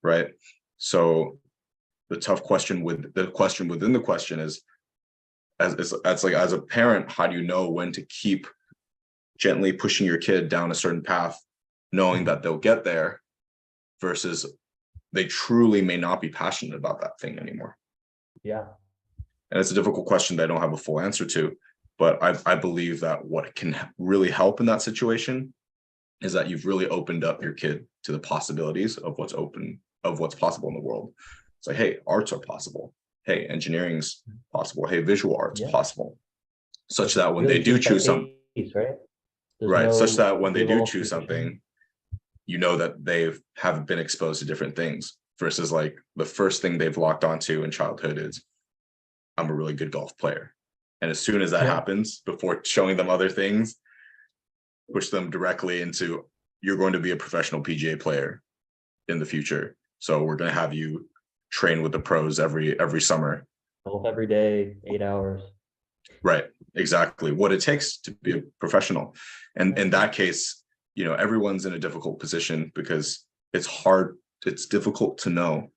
right? So the tough question with the question within the question is, as like as a parent, how do you know when to keep gently pushing your kid down a certain path, knowing that they'll get there, versus they truly may not be passionate about that thing anymore? Yeah. And it's a difficult question that I don't have a full answer to, but I believe that what can really help in that situation is that you've really opened up your kid to the possibilities of what's possible in the world. It's like, hey, arts are possible. Hey, engineering's possible. Hey, visual art's possible. Such that when they do choose something, right? Such that when they do choose something, you know that haven't been exposed to different things, versus like the first thing they've locked onto in childhood is, I'm a really good golf player. And as soon as that happens, before showing them other things, push them directly into, you're going to be a professional PGA player in the future. So we're going to have you train with the pros every summer. Every day, 8 hours. Right. Exactly. What it takes to be a professional. And in that case, you know, everyone's in a difficult position, because it's hard. It's difficult to know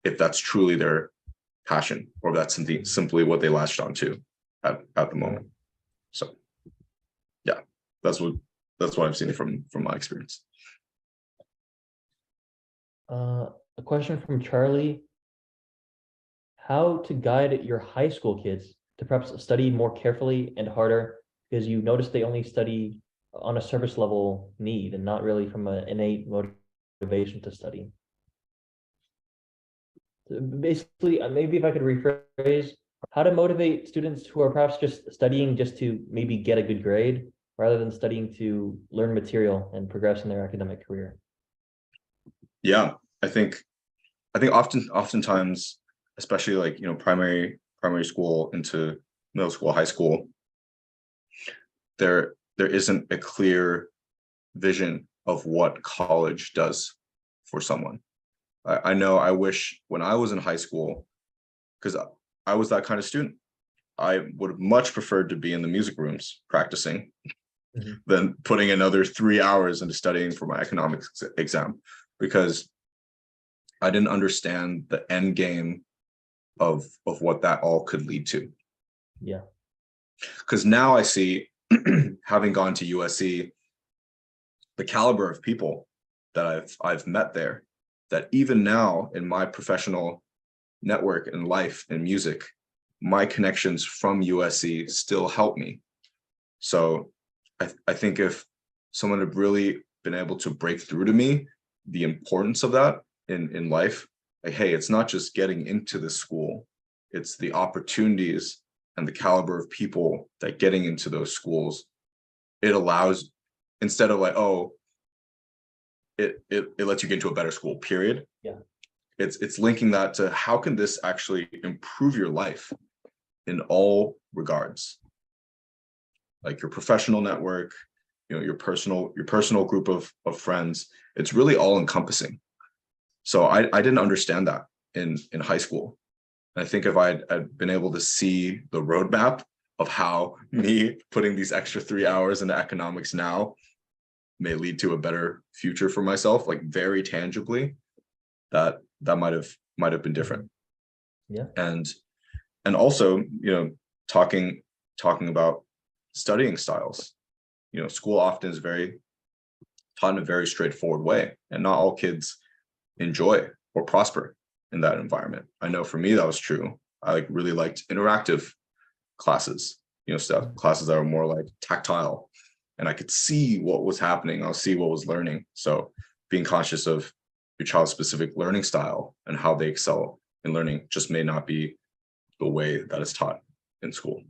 if that's truly their passion, or if that's simply what they latched onto at the moment. So yeah, that's what I've seen from my experience. A question from Charlie: how to guide your high school kids to perhaps study more carefully and harder, because you notice they only study on a surface level need and not really from an innate motivation to study. Basically, maybe if I could rephrase, how to motivate students who are perhaps just studying just to maybe get a good grade, rather than studying to learn material and progress in their academic career. Yeah, I think oftentimes, especially like, you know, primary school into middle school, high school, there isn't a clear vision of what college does for someone. I know I wish when I was in high school, because I was that kind of student, I would have much preferred to be in the music rooms practicing than putting another 3 hours into studying for my economics exam, because I didn't understand the end game of what that all could lead to. Yeah. Because now I see, having gone to USC, the caliber of people that I've met there, that even now in my professional network and life and music, my connections from USC still help me. So I think if someone had really been able to break through to me the importance of that in life, like, hey, it's not just getting into the school, it's the opportunities and the caliber of people that getting into those schools, it allows, instead of like, oh, it lets you get into a better school, period. Yeah. It's linking that to how can this actually improve your life in all regards, like your professional network, you know, your personal group of friends. It's really all encompassing. So I didn't understand that in high school. And I think if I'd been able to see the roadmap of how me putting these extra 3 hours into economics now may lead to a better future for myself, like very tangibly, that might have been different. Yeah. And also, you know, talking about studying styles, you know, school often is taught in a very straightforward way, and not all kids enjoy or prosper in that environment. I know for me that was true. I really liked interactive classes, you know, classes that are more like tactile, and I could see what was happening. I'll see what was learning. So being conscious of your child's specific learning style and how they excel in learning just may not be the way that is taught in school.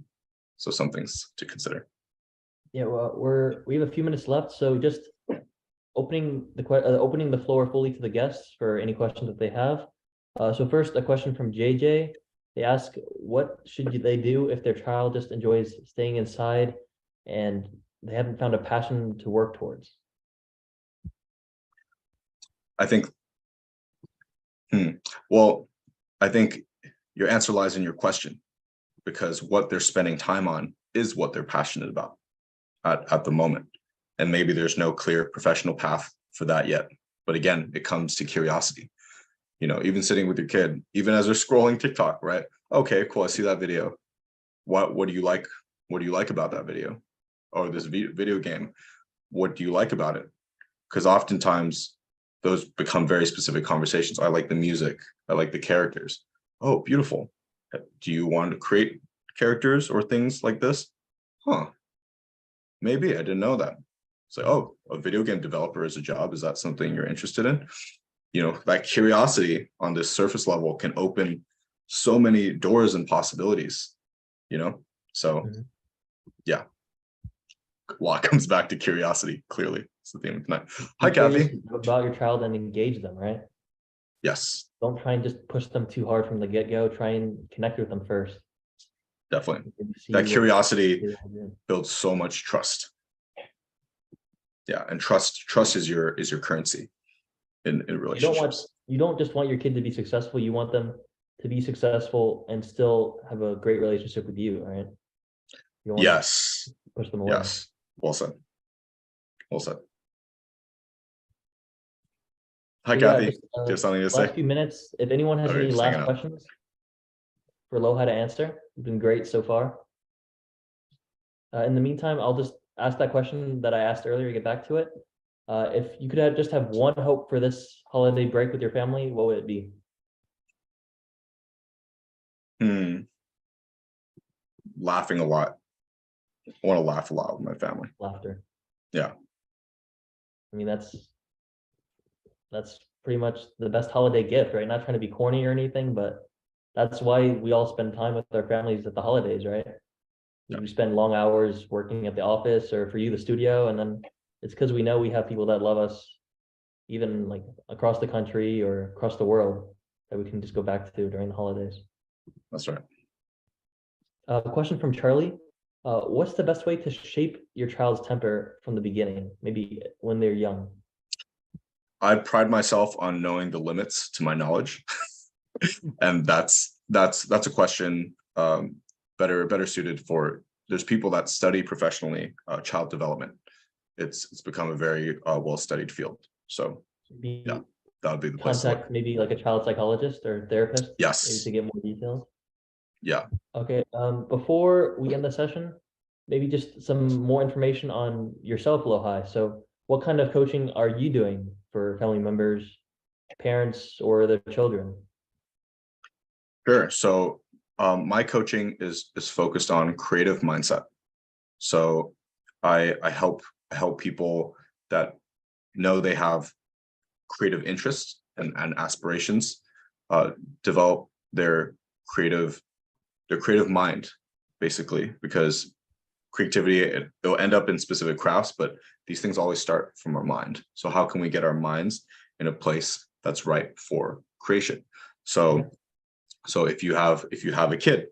So some things to consider. Yeah, well, we have a few minutes left, so just opening the floor fully to the guests for any questions that they have. So first, a question from JJ. They ask, what should they do if their child just enjoys staying inside and they haven't found a passion to work towards? I think, well, I think your answer lies in your question, because what they're spending time on is what they're passionate about at the moment. And maybe there's no clear professional path for that yet. But again, it comes to curiosity. even sitting with your kid, even as they're scrolling TikTok, right? Okay, cool. I see that video. What do you like? What do you like about that video? Or this video game? What do you like about it? Because oftentimes those become very specific conversations. I like the music. I like the characters. Oh, beautiful. Do you want to create characters or things like this? Huh. Maybe I didn't know that. So, oh, a video game developer is a job. Is that something you're interested in? That curiosity on this surface level can open so many doors and possibilities, So yeah, a lot comes back to curiosity. Clearly, it's the theme of tonight. Hi, Kathy. About your child and engage them, right? Yes. Don't try and just push them too hard from the get-go. Try and connect with them first. Definitely. That curiosity builds so much trust. Yeah, and trust is your currency in relationships. You don't just want your kid to be successful. You want them to be successful and still have a great relationship with you, right? You don't want to push them away. Yes. Well said. Well said. Hi, Kathy. Do you have something to say? Last few minutes. If anyone has any last questions for Loha to answer, it's been great so far. In the meantime, I'll just ask that question that I asked earlier, get back to it. If you could just have one hope for this holiday break with your family, what would it be? Laughing a lot. I want to laugh a lot with my family. Laughter. Yeah. I mean, that's pretty much the best holiday gift, right? Not trying to be corny or anything, but that's why we all spend time with our families at the holidays, right? Yeah. We spend long hours working at the office, or for you, the studio, and then it's because we know we have people that love us, even like across the country or across the world, that we can just go back to during the holidays. That's right. A question from Charlie. What's the best way to shape your child's temper from the beginning, maybe when they're young? I pride myself on knowing the limits to my knowledge. And that's a question better suited for, there's people that study professionally child development. It's become a very well-studied field. So yeah, that would be the place. Contact maybe like a child psychologist or therapist. Yes. Maybe to get more details. Yeah. Okay. Before we end the session, maybe just some more information on yourself, Lohai. So what kind of coaching are you doing for family members, parents, or their children? Sure. So my coaching is focused on creative mindset. So I help people that know they have creative interests and aspirations develop their creative mind, basically, because creativity, it'll end up in specific crafts, but these things always start from our mind. So how can we get our minds in a place that's right for creation? So if you have a kid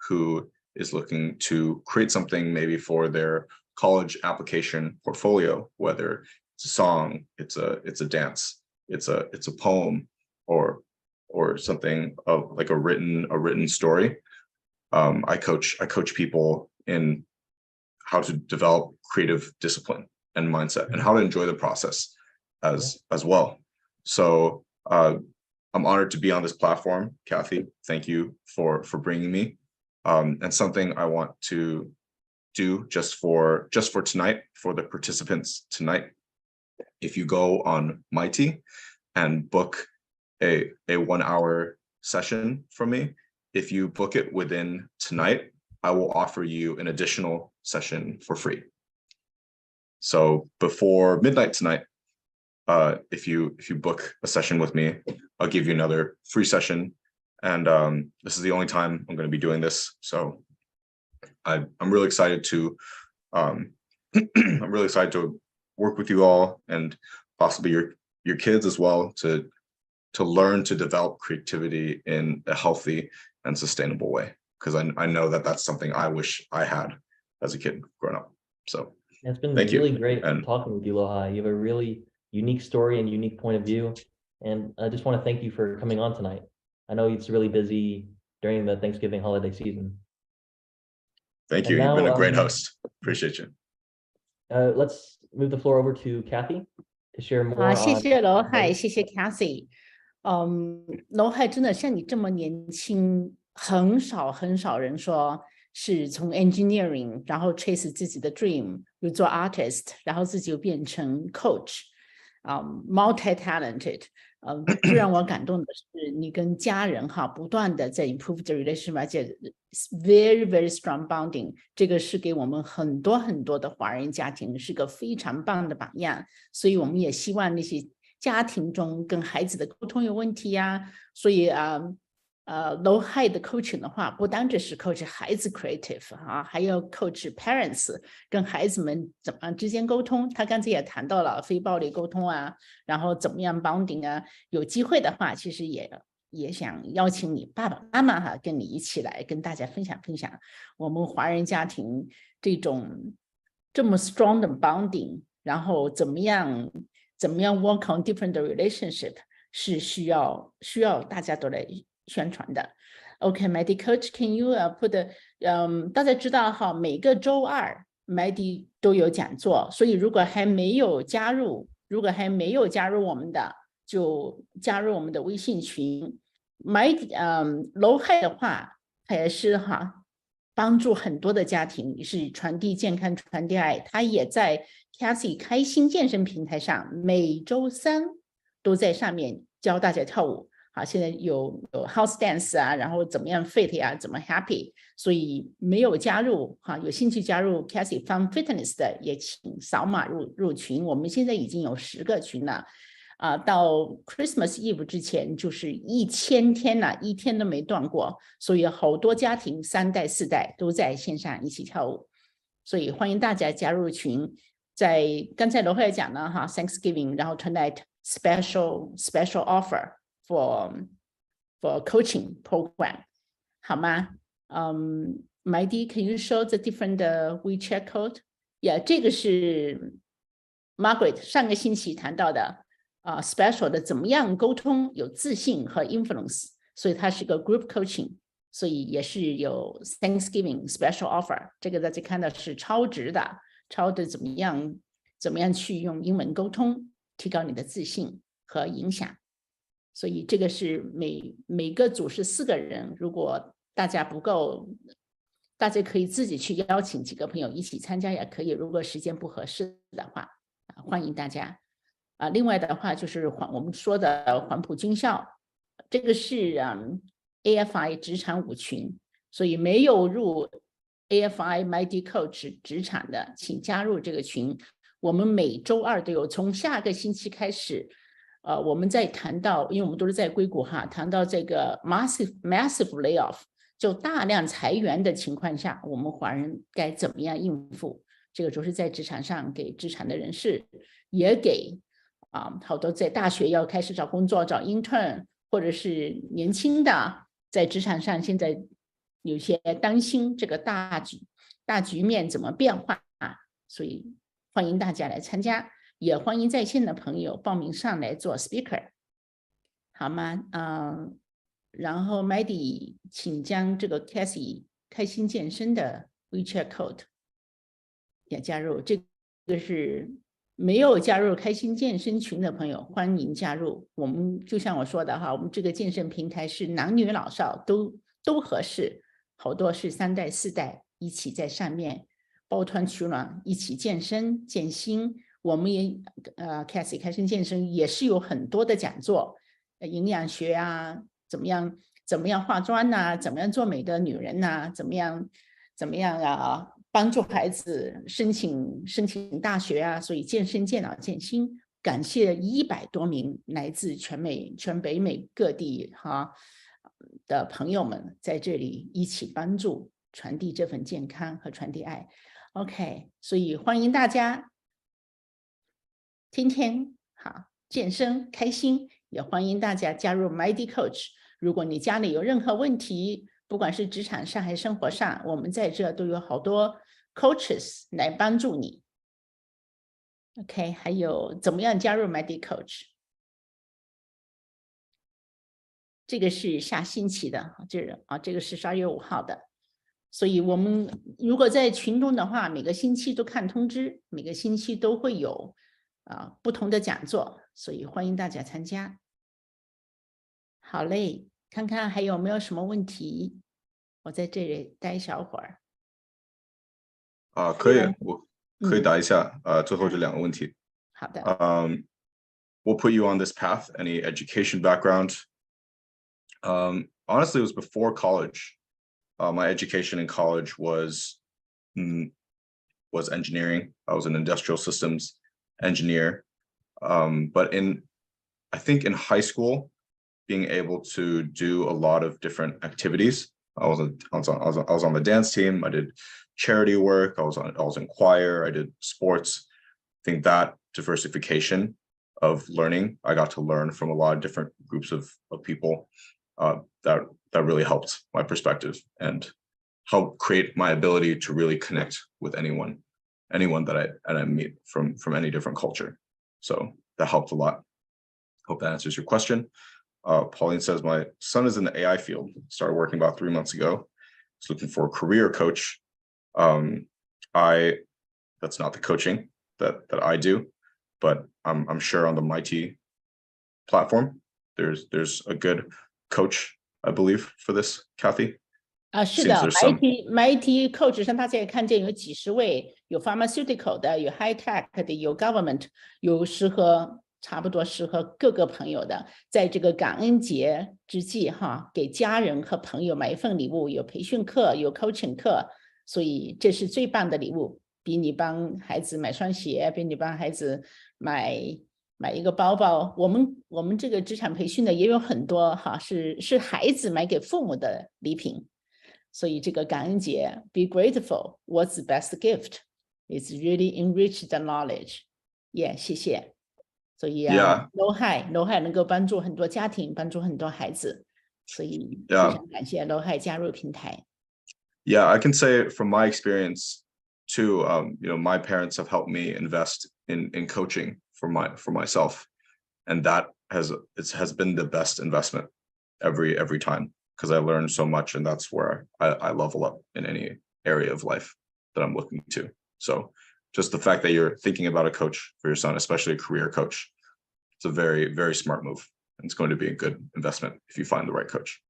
who is looking to create something maybe for their college application portfolio, whether it's a song, it's a dance, it's a poem, or something like a written story, I coach people in how to develop creative discipline and mindset, and how to enjoy the process as well. So I'm honored to be on this platform, Kathy. Thank you for bringing me. And something I want to do just for tonight, for the participants tonight, if you go on Mighty and book a 1 hour session from me, if you book it within tonight, I will offer you an additional session for free. So before midnight tonight, if you book a session with me, I'll give you another free session. And this is the only time I'm going to be doing this. So I'm really excited to work with you all, and possibly your kids as well, to learn to develop creativity in a healthy and sustainable way. Because I know that that's something I wish I had as a kid growing up. So it's been really great talking with you, Lohai. You have a really unique story and unique point of view. And I just want to thank you for coming on tonight. I know it's really busy during the Thanksgiving holiday season. Thank you. You've been a great host. Appreciate you. Let's move the floor over to Kathy to share more. 谢谢罗海，谢谢 Kathy。楼海真的像你这么年轻，很少人说是从 engineering 然后 chase 自己的 dream 又做 artist 然后自己又变成 coach multi talented 最让我感动的是你跟家人哈不断的在 improve the relationship 而且 very strong bonding 这个是给我们很多的华人家庭是个非常棒的榜样，所以我们也希望那些家庭中跟孩子的沟通有问题呀，所以low high 的 coaching 的话，不单只是 coach 孩子 creative 还要 coach parents 跟孩子们怎么之间沟通。他刚才也谈到了非暴力沟通啊，然后怎么样 bonding 啊。有机会的话，其实也想邀请你爸爸妈妈跟你一起来跟大家分享我们华人家庭这么 strong 的 bonding， 然后怎么样 work on different relationship 是需要大家都来宣传的。OK, Maddie Coach, can you put 大家知道哈，每个周二 Maddie 都有讲座，所以如果还没有加入我们的，就加入我们的微信群。楼海的话，他也是帮助很多的家庭，是传递健康、传递爱。他也在 Cassie 开心健身平台上，每周三都在上面教大家跳舞。现在有 house dance 啊，然后怎么样 fit 啊，怎么 happy， 所以没有加入有兴趣加入 Cassie Fun Fitness 的，也请扫码入群。我们现在已经有10个群了。到 Christmas Eve 之前就是1000天了，一天都没断过，所以好多家庭3代4代都在线上一起跳舞，所以欢迎大家加入群。在刚才罗慧讲了Thanksgiving， 然后 tonight special offer for coaching program， 好吗？Maddie, can you show the different WeChat code? Yeah， 这个是 Margaret 上个星期谈到的。special 的怎么样沟通有自信和 influence， 所以它是个 group coaching， 所以也是有 Thanksgiving special offer。 这个大家看到是超值的怎么样去用英文沟通提高你的自信和影响。所以这个是每个组是4个人，如果大家不够，大家可以自己去邀请几个朋友一起参加也可以，如果时间不合适的话欢迎大家。另外的话就是我们说的黄埔军校，这个是AFI 职场舞群，所以没有入 AFI Mighty Coach 职场的请加入这个群。我们每周二都有，从下个星期开始我们在谈到，因为我们都是在硅谷谈到这个 massive layoff， 就大量裁员的情况下，我们华人该怎么样应付。这个就是在职场上给职场的人士，也给好多在大学要开始找工作找 intern， 或者是年轻的在职场上现在有些担心这个大局面怎么变化所以欢迎大家来参加，也欢迎在线的朋友报名上来做 speaker， 好吗？然后 Maddie 请将这个 Cassie 开心健身的 WeChat code 也加入。这个是没有加入开心健身群的朋友欢迎加入。我们就像我说的我们这个健身平台是男女老少都合适，好多是3代4代一起在上面抱团取暖，一起健身健心。我们也Cassie 开心健身也是有很多的讲座，营养学怎么样化妆怎么样做美的女人怎么样帮助孩子申请大学所以健身健脑健心。感谢100多名来自全北美各地的朋友们在这里一起帮助传递这份健康和传递爱。OK， 所以欢迎大家天天健身开心，也欢迎大家加入 Mighty Coach。 如果你家里有任何问题，不管是职场上还是生活上，我们在这都有好多 coaches 来帮助你。 OK， 还有怎么样加入 Mighty Coach， 这个是下星期的，这个是12月5号的。所以我们如果在群中的话，每个星期都看通知，每个星期都会有不同的讲座，所以欢迎大家参加。好嘞，看看还有没有什么问题，我在这里待一小会儿。可以，我可以答一下最后这2个问题。好的。What put you on this path? Any education background? Honestly, it was before college. My education in college was engineering. I was an industrial systems engineer. But I think in high school, being able to do a lot of different activities. I was on the dance team. I did charity work. I was in choir. I did sports. I think that diversification of learning, I got to learn from a lot of different groups of people. That really helped my perspective and helped create my ability to really connect with anyone that I meet from any different culture. So that helped a lot. Hope that answers your question. Pauline says, my son is in the AI field, started working about 3 months ago. He's looking for a career coach. That's not the coaching that I do, but I'm sure on the Mighty platform, there's a good coach, I believe, for this, Kathy. 是的 ，Mighty Coach 上大家也看见有几十位，有 pharmaceutical 的，有 high tech 的，有 government， 有差不多适合各个朋友的，在这个感恩节之际哈，给家人和朋友买一份礼物，有培训课，有 coaching 课，所以这是最棒的礼物，比你帮孩子买双鞋，比你帮孩子买一个包包。我们这个职场培训的也有很多哈，是孩子买给父母的礼品。所以这个感恩节 ，be grateful. What's the best gift? It's really enrich the knowledge. Yeah， 谢谢。所以No Hi 能够帮助很多家庭，帮助很多孩子，所以非常感谢 No Hi 加入平台。Yeah, I can say from my experience too. My parents have helped me invest in coaching for myself, and that has been the best investment every time. Because I learned so much, and that's where I level up in any area of life that I'm looking to. So just the fact that you're thinking about a coach for your son, especially a career coach, it's a very, very smart move. And it's going to be a good investment if you find the right coach.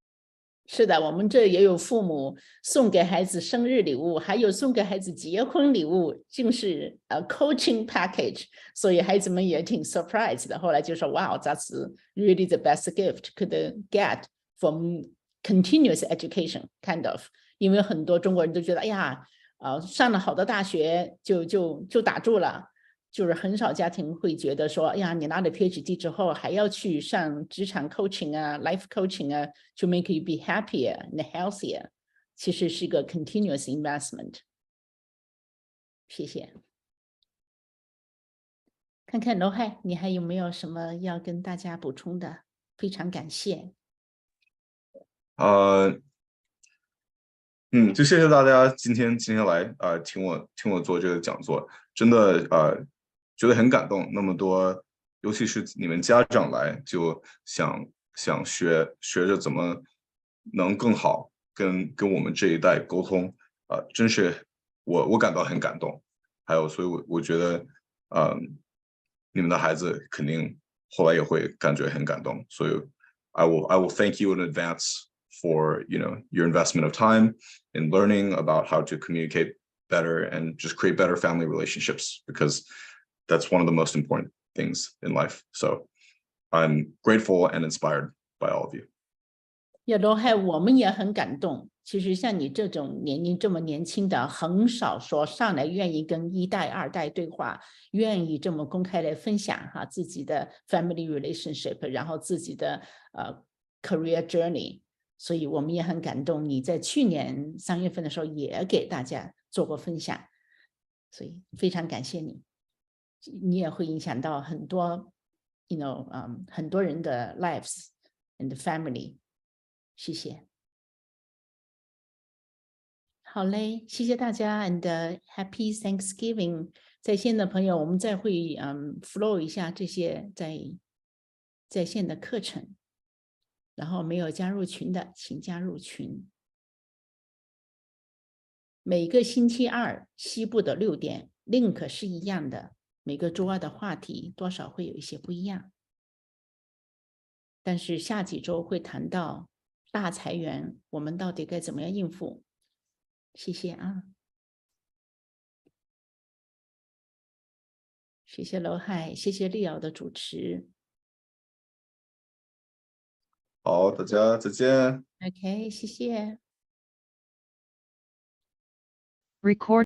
是的，我们这也有父母送给孩子生日礼物，还有送给孩子结婚礼物，竟是coaching package， 所以孩子们也挺 surprised 的。后来就说 ，Wow, that's really the best gift could get from continuous education kind of， 因为很多中国人都觉得，哎呀，上了好的大学就打住了，就是很少家庭会觉得说，哎呀，你拿了 PhD 之后还要去上职场 coaching 啊 ，life coaching 啊 ，to make you be happier and healthier， 其实是一个 continuous investment。谢谢。看看罗海，你还有没有什么要跟大家补充的？非常感谢。就谢谢大家今天来听我做这个讲座，真的觉得很感动。那么多，尤其是你们家长来，就想学着怎么能更好跟我们这一代沟通，真是我感到很感动。还有，所以我觉得你们的孩子肯定后来也会感觉很感动。所以 I will thank you in advance for your investment of time in learning about how to communicate better and just create better family relationships, because that's one of the most important things in life. So I'm grateful and inspired by all of you. 罗海，我们也很感动。其实像你这种年龄这么年轻的，很少说上来愿意跟1代、2代对话，愿意这么公开来分享哈自己的 family relationship， 然后自己的career journey。所以我们也很感动。你在去年3月份的时候也给大家做过分享，所以非常感谢你。你也会影响到很多很多人的 lives and family。谢谢。好嘞，谢谢大家 and happy Thanksgiving。在线的朋友，我们再会flow 一下这些在线的课程。然后没有加入群的，请加入群。每个星期二西部的6点 link 是一样的，每个周二的话题多少会有一些不一样。但是下几周会谈到大裁员，我们到底该怎么样应付？谢谢啊，谢谢楼海，谢谢丽瑶的主持。好，大家再见。 OK，谢谢。Record